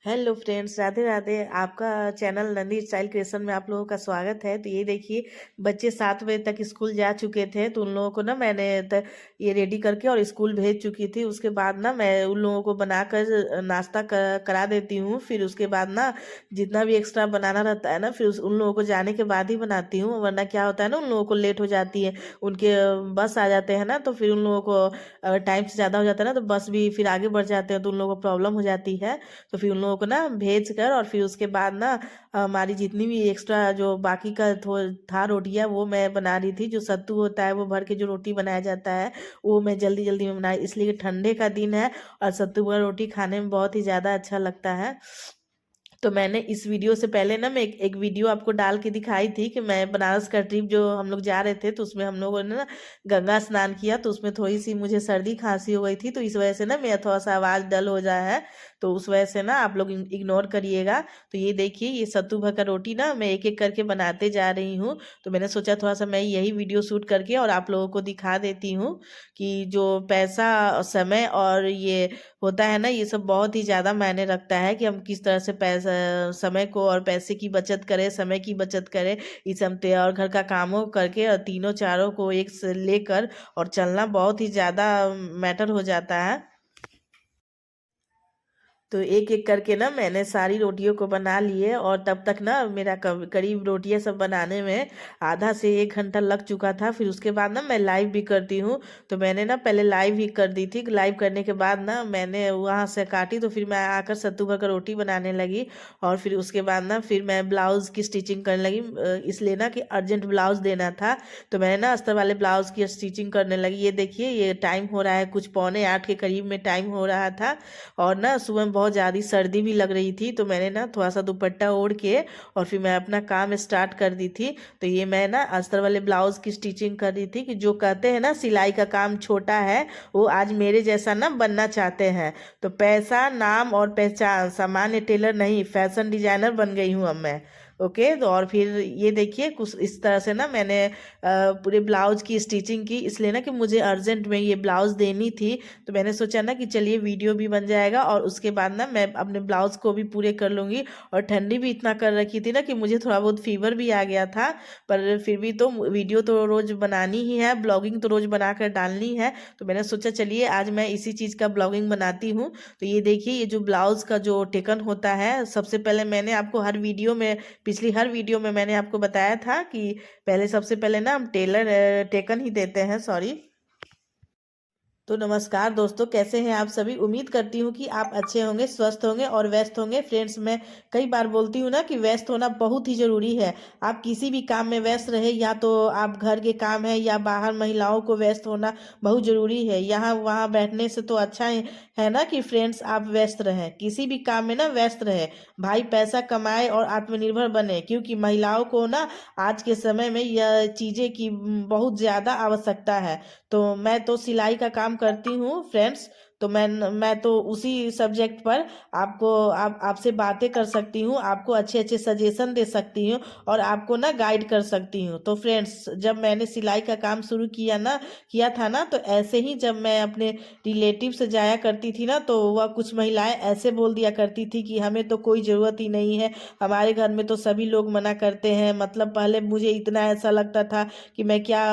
Hello friends, Radhe Radhe. आपका channel Nandi style creation में आप लोगों का स्वागत है। तो ये देखिए, बच्चे 7 बजे तक स्कूल जा चुके थे, तो उन लोगों को ना मैंने ये रेडी करके और स्कूल भेज चुकी थी। उसके बाद ना मैं उन लोगों को बनाकर नाश्ता करा देती हूँ। फिर उसके बाद ना जितना भी एक्स्ट्रा बनाना रहता है ना, फिर उन लोगों को जाने के बाद ही बनाती हूँ, वरना क्या होता है ना, उन लोगों को लेट हो जाती है। उनके बस आ जाते हैं ना, तो फिर उन लोगों को टाइम से ज़्यादा हो जाता है ना, तो बस भी फिर आगे बढ़ जाते हैं, तो उन लोगों को प्रॉब्लम हो जाती है। तो फिर उन लोगों को ना भेज कर और फिर उसके बाद ना हमारी जितनी भी एक्स्ट्रा जो बाकी का था रोटियां, वो मैं बना रही थी। जो सत्तू होता है वो भर के जो रोटी बनाया जाता है, वो मैं जल्दी जल्दी में बनाई, इसलिए कि ठंडे का दिन है और सत्तू का रोटी खाने में बहुत ही ज़्यादा अच्छा लगता है। तो मैंने इस वीडियो से पहले ना मैं एक वीडियो आपको डाल के दिखाई थी कि मैं बनारस का ट्रिप जो हम लोग जा रहे थे, तो उसमें हम लोगों ने ना गंगा स्नान किया, तो उसमें थोड़ी सी मुझे सर्दी खांसी हो गई थी, तो इस वजह से ना मेरा थोड़ा सा आवाज़ डल हो जाए है। तो उस वजह से ना आप लोग इग्नोर करिएगा। तो ये देखिए, ये सत्तू भर का रोटी ना मैं एक एक करके बनाते जा रही हूँ। तो मैंने सोचा थोड़ा सा मैं यही वीडियो शूट करके और आप लोगों को दिखा देती हूँ कि जो पैसा और समय और ये होता है ना, ये सब बहुत ही ज़्यादा मायने रखता है कि हम किस तरह से पैसा, समय को और पैसे की बचत करें, समय की बचत करें। इस हमते और घर का कामों करके और तीनों चारों को एक से लेकर और चलना बहुत ही ज़्यादा मैटर हो जाता है। तो एक एक करके ना मैंने सारी रोटियों को बना लिए, और तब तक ना मेरा करीब रोटियां सब बनाने में आधा से 1 घंटा लग चुका था। फिर उसके बाद ना मैं लाइव भी करती हूँ, तो मैंने ना पहले लाइव ही कर दी थी। लाइव करने के बाद ना मैंने वहाँ से काटी, तो फिर मैं आकर सत्तू भर का रोटी बनाने लगी। और फिर उसके बाद ना फिर मैं ब्लाउज़ की स्टिचिंग करने लगी, इसलिए ना कि अर्जेंट ब्लाउज़ देना था। तो मैंने ना अस्तर वाले ब्लाउज़ की स्टिचिंग करने लगी। ये देखिए, ये टाइम हो रहा है कुछ 7:45 के करीब में टाइम हो रहा था, और ना सुबह में बहुत ज़्यादा सर्दी भी लग रही थी, तो मैंने ना थोड़ा सा दुपट्टा ओढ़ के और फिर मैं अपना काम स्टार्ट कर दी थी। तो ये मैं ना अस्तर वाले ब्लाउज की स्टिचिंग कर रही थी, कि जो कहते हैं ना सिलाई का काम छोटा है, वो आज मेरे जैसा ना बनना चाहते हैं। तो पैसा, नाम और पहचान, सामान्य टेलर नहीं, फैशन डिजाइनर बन गई हूँ अब मैं। ओके, तो और फिर ये देखिए, कुछ इस तरह से ना मैंने पूरे ब्लाउज की स्टिचिंग की, इसलिए ना कि मुझे अर्जेंट में ये ब्लाउज देनी थी। तो मैंने सोचा ना कि चलिए वीडियो भी बन जाएगा, और उसके बाद ना मैं अपने ब्लाउज को भी पूरे कर लूँगी। और ठंडी भी इतना कर रखी थी ना कि मुझे थोड़ा बहुत फीवर भी आ गया था, पर फिर भी तो वीडियो तो रोज़ बनानी ही है, ब्लॉगिंग तो रोज़ बना कर डालनी है। तो मैंने सोचा चलिए आज मैं इसी चीज़ का ब्लॉगिंग बनाती हूँ। तो ये देखिए, ये जो ब्लाउज़ का जो टेकन होता है, सबसे पहले मैंने आपको हर वीडियो में, पिछली हर वीडियो में मैंने आपको बताया था कि पहले सबसे पहले ना हम टेलर टेकन ही देते हैं, सॉरी। तो नमस्कार दोस्तों, कैसे हैं आप सभी। उम्मीद करती हूँ कि आप अच्छे होंगे, स्वस्थ होंगे और व्यस्त होंगे। फ्रेंड्स, मैं कई बार बोलती हूँ ना कि व्यस्त होना बहुत ही ज़रूरी है। आप किसी भी काम में व्यस्त रहे, या तो आप घर के काम है या बाहर महिलाओं को व्यस्त होना बहुत ज़रूरी है। यहाँ वहाँ बैठने से तो अच्छा है ना कि फ्रेंड्स आप व्यस्त रहें, किसी भी काम में ना व्यस्त रहे। भाई पैसा कमाए और आत्मनिर्भर बने, क्योंकि महिलाओं को ना आज के समय में यह चीज़ें की बहुत ज़्यादा आवश्यकता है। तो मैं तो सिलाई का काम करती हूँ फ्रेंड्स। तो मैं तो उसी सब्जेक्ट पर आपसे बातें कर सकती हूँ, आपको अच्छे अच्छे सजेशन दे सकती हूँ, और आपको ना गाइड कर सकती हूँ। तो फ्रेंड्स, जब मैंने सिलाई का काम शुरू किया था ना, तो ऐसे ही जब मैं अपने रिलेटिव से जाया करती थी ना, तो वह कुछ महिलाएं ऐसे बोल दिया करती थी कि हमें तो कोई ज़रूरत ही नहीं है, हमारे घर में तो सभी लोग मना करते हैं। मतलब पहले मुझे इतना ऐसा लगता था कि मैं क्या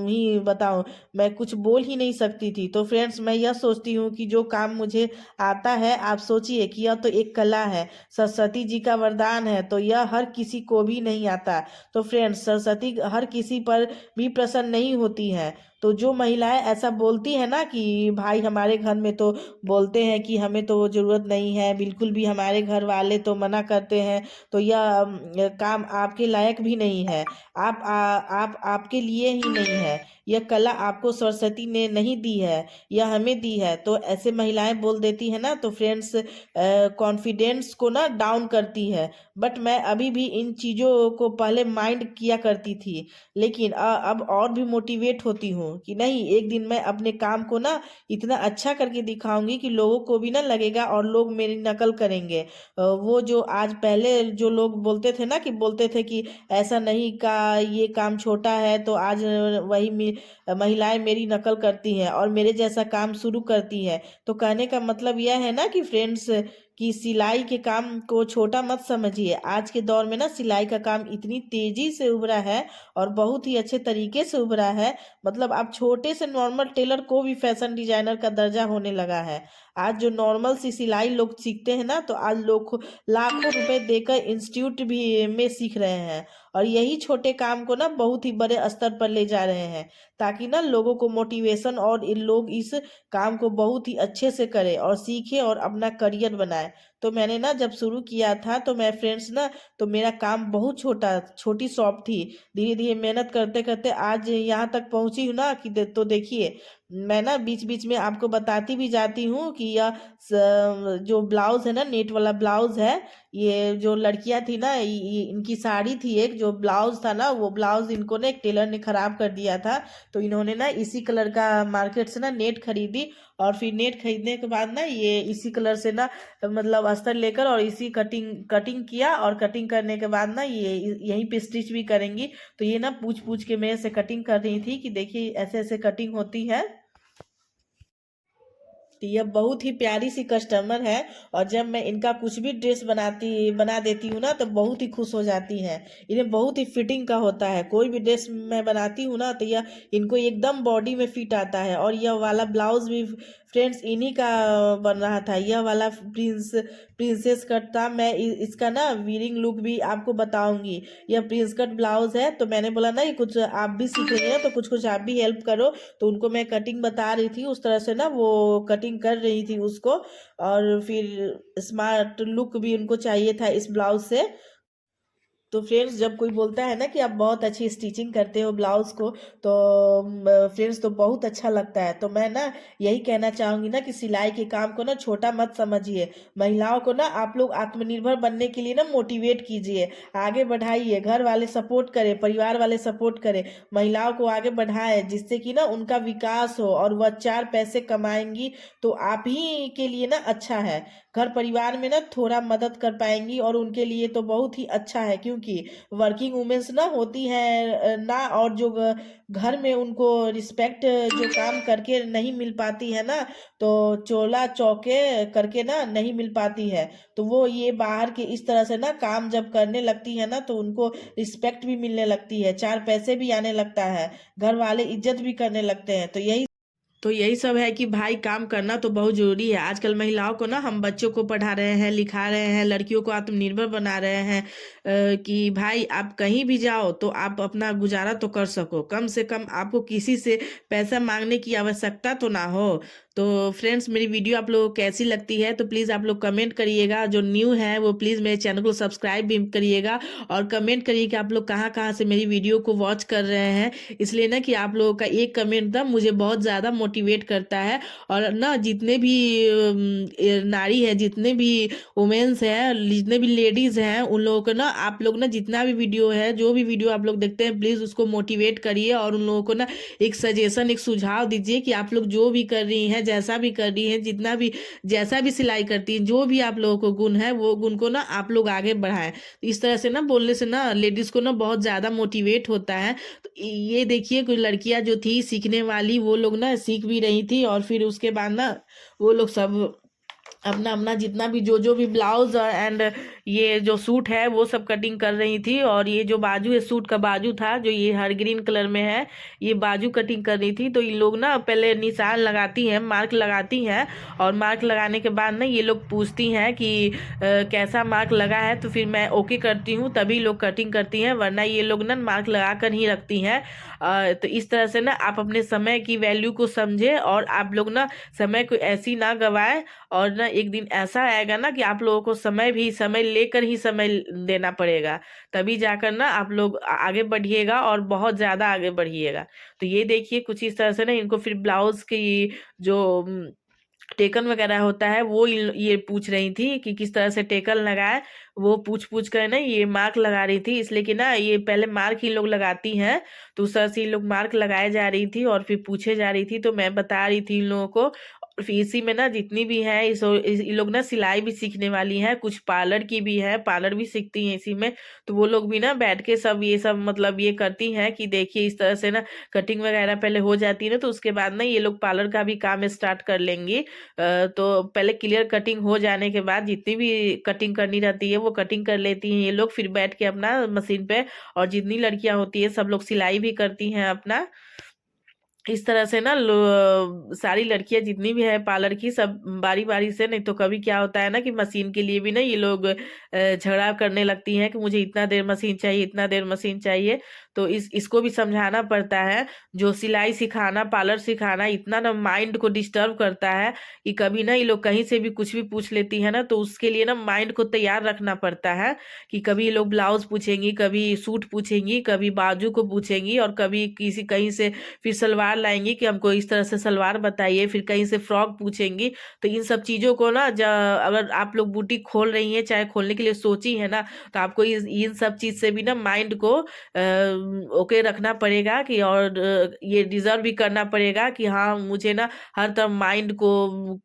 ही बताऊं, मैं कुछ बोल ही नहीं सकती थी। तो फ्रेंड्स, मैं यह सोचती हूँ कि जो काम मुझे आता है, आप सोचिए कि यह तो एक कला है, सरस्वती जी का वरदान है, तो यह हर किसी को भी नहीं आता। तो फ्रेंड्स, सरस्वती हर किसी पर भी प्रसन्न नहीं होती है। तो जो महिलाएं ऐसा बोलती है ना कि भाई हमारे घर में तो बोलते हैं कि हमें तो ज़रूरत नहीं है, बिल्कुल भी हमारे घर वाले तो मना करते हैं, तो यह काम आपके लायक भी नहीं है। आप आपके लिए ही नहीं है। यह कला आपको सरस्वती ने नहीं दी है, यह हमें दी है। तो ऐसे महिलाएं बोल देती है ना, तो फ्रेंड्स कॉन्फिडेंस को ना डाउन करती है। बट मैं अभी भी इन चीज़ों को पहले माइंड किया करती थी, लेकिन अब और भी मोटिवेट होती हूँ कि नहीं, एक दिन मैं अपने काम को ना इतना अच्छा करके दिखाऊंगी कि लोगों को भी ना लगेगा और लोग मेरी नकल करेंगे। वो जो आज पहले जो लोग बोलते थे ना, कि बोलते थे कि ऐसा नहीं का, ये काम छोटा है, तो आज वही महिलाएं मेरी नकल करती हैं और मेरे जैसा काम शुरू करती हैं। तो कहने का मतलब यह है ना कि फ्रेंड्स, कि सिलाई के काम को छोटा मत समझिए। आज के दौर में ना सिलाई का काम इतनी तेजी से उभरा है और बहुत ही अच्छे तरीके से उभरा है, मतलब आप छोटे से नॉर्मल टेलर को भी फैशन डिजाइनर का दर्जा होने लगा है। आज जो नॉर्मल सी सिलाई लोग सीखते हैं ना, तो आज लोग लाखों रुपए देकर इंस्टीट्यूट भी में सीख रहे हैं, और यही छोटे काम को ना बहुत ही बड़े स्तर पर ले जा रहे हैं, ताकि ना लोगों को मोटिवेशन और इन लोग इस काम को बहुत ही अच्छे से करें और सीखें और अपना करियर बनाए। तो मैंने ना जब शुरू किया था तो मैं फ्रेंड्स ना, तो मेरा काम बहुत छोटी शॉप थी। धीरे धीरे मेहनत करते करते आज यहाँ तक पहुंची हूँ ना, कि तो देखिए, मैं ना बीच बीच में आपको बताती भी जाती हूँ कि यह जो ब्लाउज है ना, नेट वाला ब्लाउज है, ये जो लड़कियां थी ना, इनकी साड़ी थी, एक जो ब्लाउज था ना, वो ब्लाउज इनको ना एक टेलर ने खराब कर दिया था। तो इन्होंने ना इसी कलर का मार्केट से ना नेट खरीदी, और फिर नेट खरीदने के बाद ना ये इसी कलर से ना, मतलब अस्तर लेकर और इसी कटिंग कटिंग किया, और कटिंग करने के बाद ना ये यहीं पे स्टिच भी करेंगी। तो ये ना पूछ पूछ के मेरे से कटिंग कर रही थी कि देखिए ऐसे ऐसे कटिंग होती है। तो यह बहुत ही प्यारी सी कस्टमर है, और जब मैं इनका कुछ भी ड्रेस बना देती हूँ ना, तो बहुत ही खुश हो जाती हैं। इन्हें बहुत ही फिटिंग का होता है, कोई भी ड्रेस मैं बनाती हूँ ना, तो यह इनको एकदम बॉडी में फिट आता है। और यह वाला ब्लाउज भी फ्रेंड्स इन्हीं का बन रहा था। यह वाला प्रिंसेस कट था। मैं इसका ना वीरिंग लुक भी आपको बताऊंगी। यह प्रिंस कट ब्लाउज है, तो मैंने बोला ना, ये कुछ आप भी सीख रही हैं तो कुछ कुछ आप भी हेल्प करो। तो उनको मैं कटिंग बता रही थी, उस तरह से ना वो कटिंग कर रही थी उसको, और फिर स्मार्ट लुक भी उनको चाहिए था इस ब्लाउज से। तो फ्रेंड्स, जब कोई बोलता है ना कि आप बहुत अच्छी स्टिचिंग करते हो ब्लाउज को, तो फ्रेंड्स तो बहुत अच्छा लगता है। तो मैं ना यही कहना चाहूंगी ना कि सिलाई के काम को ना छोटा मत समझिए। महिलाओं को ना आप लोग आत्मनिर्भर बनने के लिए ना मोटिवेट कीजिए, आगे बढ़ाइए। घर वाले सपोर्ट करें, परिवार वाले सपोर्ट करें, महिलाओं को आगे बढ़ाएं, जिससे कि ना उनका विकास हो और वह चार पैसे कमाएंगी, तो आप ही के लिए ना अच्छा है। घर परिवार में ना थोड़ा मदद कर पाएंगी, और उनके लिए तो बहुत ही अच्छा है, क्योंकि वर्किंग वुमेन्स ना होती है ना, और जो घर में उनको रिस्पेक्ट जो काम करके नहीं मिल पाती है ना, तो चोला चौके करके ना नहीं मिल पाती है, तो वो ये बाहर के इस तरह से ना काम जब करने लगती है ना, तो उनको रिस्पेक्ट भी मिलने लगती है, चार पैसे भी आने लगता है, घर वाले इज्जत भी करने लगते हैं। तो यही सब है कि भाई काम करना तो बहुत जरूरी है। आजकल महिलाओं को ना हम बच्चों को पढ़ा रहे हैं, लिखा रहे हैं, लड़कियों को आत्मनिर्भर बना रहे हैं, कि भाई आप कहीं भी जाओ तो आप अपना गुजारा तो कर सको, कम से कम आपको किसी से पैसा मांगने की आवश्यकता तो ना हो। तो फ्रेंड्स, मेरी वीडियो आप लोगों को कैसी लगती है तो प्लीज़ आप लोग कमेंट करिएगा। जो न्यू है वो प्लीज़ मेरे चैनल को सब्सक्राइब भी करिएगा, और कमेंट करिए कि आप लोग कहाँ कहाँ से मेरी वीडियो को वॉच कर रहे हैं। इसलिए ना कि आप लोगों का एक कमेंट ना मुझे बहुत ज़्यादा मोटिवेट करता है। और ना जितने भी नारी है, जितने भी वुमेन्स हैं, जितने भी लेडीज़ हैं, उन लोगों को ना आप लोग ना जितना भी वीडियो है, जो भी वीडियो आप लोग देखते हैं, प्लीज़ उसको मोटिवेट करिए, और उन लोगों को ना एक सजेशन, एक सुझाव दीजिए कि आप लोग जो भी कर रही हैं, जैसा भी कर रही हैं, जितना भी जैसा भी सिलाई करती हैं, जो भी आप लोगों को गुण है, वो गुण को ना आप लोग आगे बढ़ाएं। तो इस तरह से ना बोलने से ना लेडीज़ को ना बहुत ज़्यादा मोटिवेट होता है। तो ये देखिए, कुछ लड़कियां जो थी सीखने वाली, वो लोग ना सीख भी रही थी, और फिर उसके बाद ना वो लोग सब अपना अपना जितना भी जो भी ब्लाउज एंड ये जो सूट है वो सब कटिंग कर रही थी। और ये जो बाजू है, सूट का बाजू था जो ये हर ग्रीन कलर में है, ये बाजू कटिंग कर रही थी। तो इन लोग ना पहले निशान लगाती हैं, मार्क लगाती हैं, और मार्क लगाने के बाद ना ये लोग पूछती हैं कि कैसा मार्क लगा है, तो फिर मैं ओके करती हूँ, तभी लोग कटिंग करती हैं, वरना ये लोग ना मार्क लगा कर ही रखती हैं। तो इस तरह से ना आप अपने समय की वैल्यू को समझे, और आप लोग ना समय को ऐसी ना गवाए। और ना एक दिन ऐसा आएगा ना कि आप लोगों को समय लेकर ही समय देना पड़ेगा, तभी जाकर ना आप लोग आगे बढ़िएगा, और बहुत ज़्यादा आगे बढ़िएगा। तो ये देखिए, कुछ इस तरह से ना इनको फिर ब्लाउज की जो टेकन वगैरह होता है वो ये पूछ रही थी कि किस तरह से टेकन लगाए। वो पूछ पूछ कर ना ये मार्क लगा रही थी, इसलिए कि ना ये पहले मार्क ही लोग लगाती हैं, तो उस तरह से ये लोग मार्क लगाए जा रही थी, और फिर पूछे जा रही थी, तो मैं बता रही थी इन लोगों को। फिर इसी में ना जितनी भी है ये लोग ना सिलाई भी सीखने वाली हैं, कुछ पार्लर की भी है, पार्लर भी सीखती हैं इसी में। तो वो लोग भी ना बैठ के सब ये सब मतलब ये करती हैं कि देखिए इस तरह से ना कटिंग वगैरह पहले हो जाती है ना, तो उसके बाद ना ये लोग पार्लर का भी काम स्टार्ट कर लेंगी। तो पहले क्लियर कटिंग हो जाने के बाद जितनी भी कटिंग करनी रहती है वो कटिंग कर लेती हैं ये लोग, फिर बैठ के अपना मशीन पे। और जितनी लड़कियां होती है सब लोग सिलाई भी करती हैं अपना। इस तरह से ना सारी लड़कियां जितनी भी है पार्लर की सब बारी बारी से, नहीं तो कभी क्या होता है ना कि मशीन के लिए भी ना ये लोग झगड़ा करने लगती हैं कि मुझे इतना देर मशीन चाहिए, इतना देर मशीन चाहिए। तो इसको भी समझाना पड़ता है। जो सिलाई सिखाना, पार्लर सिखाना इतना ना माइंड को डिस्टर्ब करता है कि कभी ना ये लोग कहीं से भी कुछ भी पूछ लेती है ना, तो उसके लिए ना माइंड को तैयार रखना पड़ता है कि कभी ये लोग ब्लाउज पूछेंगी, कभी सूट पूछेंगी, कभी बाजू को पूछेंगी, और कभी किसी कहीं से फिर सलवार लाएंगी कि हमको इस तरह से सलवार बताइए, फिर कहीं से फ्रॉक पूछेंगी। तो इन सब चीजों को ना अगर आप लोग बुटीक खोल रही हैं, चाहे खोलने के लिए सोची है ना, तो आपको इन सब चीज से भी ना माइंड को ओके रखना पड़ेगा कि, और ये डिजर्व भी करना पड़ेगा कि हाँ मुझे ना हर तरह माइंड को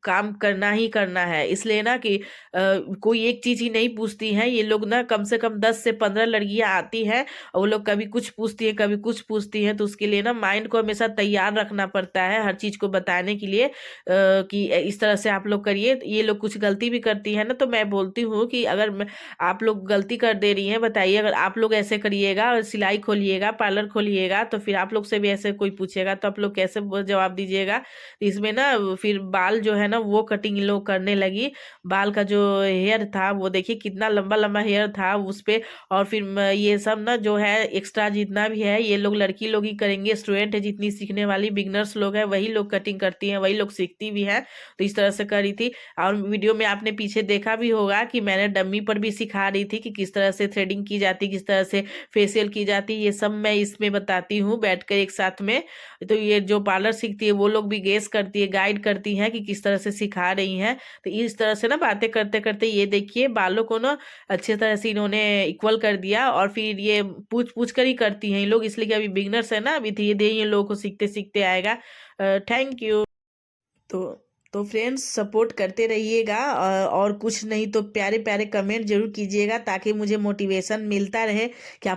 काम करना ही करना है। इसलिए ना कि कोई एक चीज ही नहीं पूछती है ये लोग ना, कम से कम 10 से 15 लड़कियां आती हैं और वो लोग कभी कुछ पूछती है कभी कुछ पूछती है। तो उसके लिए ना माइंड को हमेशा तैयार रखना पड़ता है हर चीज को बताने के लिए, कि इस तरह से आप लोग करिए। ये लोग कुछ गलती भी करती है ना, तो मैं बोलती हूँ कि अगर आप लोग गलती कर दे रही हैं, बताइए अगर आप लोग ऐसे करिएगा और सिलाई खोलिएगा, पार्लर खोलिएगा, तो फिर आप लोग से भी ऐसे कोई पूछेगा तो आप लोग कैसे जवाब दीजिएगा। तो इसमें ना फिर बाल जो है ना वो कटिंग लोग करने लगी। बाल का जो हेयर था वो देखिए कितना लंबा लंबा हेयर था उस पे। और फिर ये सब ना जो है एक्स्ट्रा जितना भी है ये लोग लड़की लोग ही करेंगे, स्टूडेंट है जितनी सीखने वाली बिगनर्स लोग हैं वही लोग कटिंग करती हैं, वही लोग सीखती भी हैं। तो इस तरह से करी थी। और वीडियो में आपने पीछे देखा भी होगा कि मैंने डम्मी पर भी सिखा रही थी कि किस तरह से थ्रेडिंग की जाती, किस तरह से फेशियल की जाती, ये सब मैं इसमें बताती हूँ बैठकर एक साथ में। तो ये जो पार्लर सीखती है वो लोग भी गेस करती है, गाइड करती हैं कि किस तरह से सिखा रही हैं। तो इस तरह से ना बातें करते करते ये देखिए बालों को ना अच्छे तरह से इन्होंने इक्वल कर दिया। और फिर ये पूछ पूछ कर ही करती हैं ये लोग, इसलिए कि अभी बिगनर्स है ना, अभी धीरे धीरे ये लोगों को सीखते सीखते आएगा। Thank you. तो तो फ्रेंड्स सपोर्ट करते रहिएगा, और कुछ नहीं तो प्यारे प्यारे कमेंट जरूर कीजिएगा ताकि मुझे मोटिवेशन मिलता रहे कि आप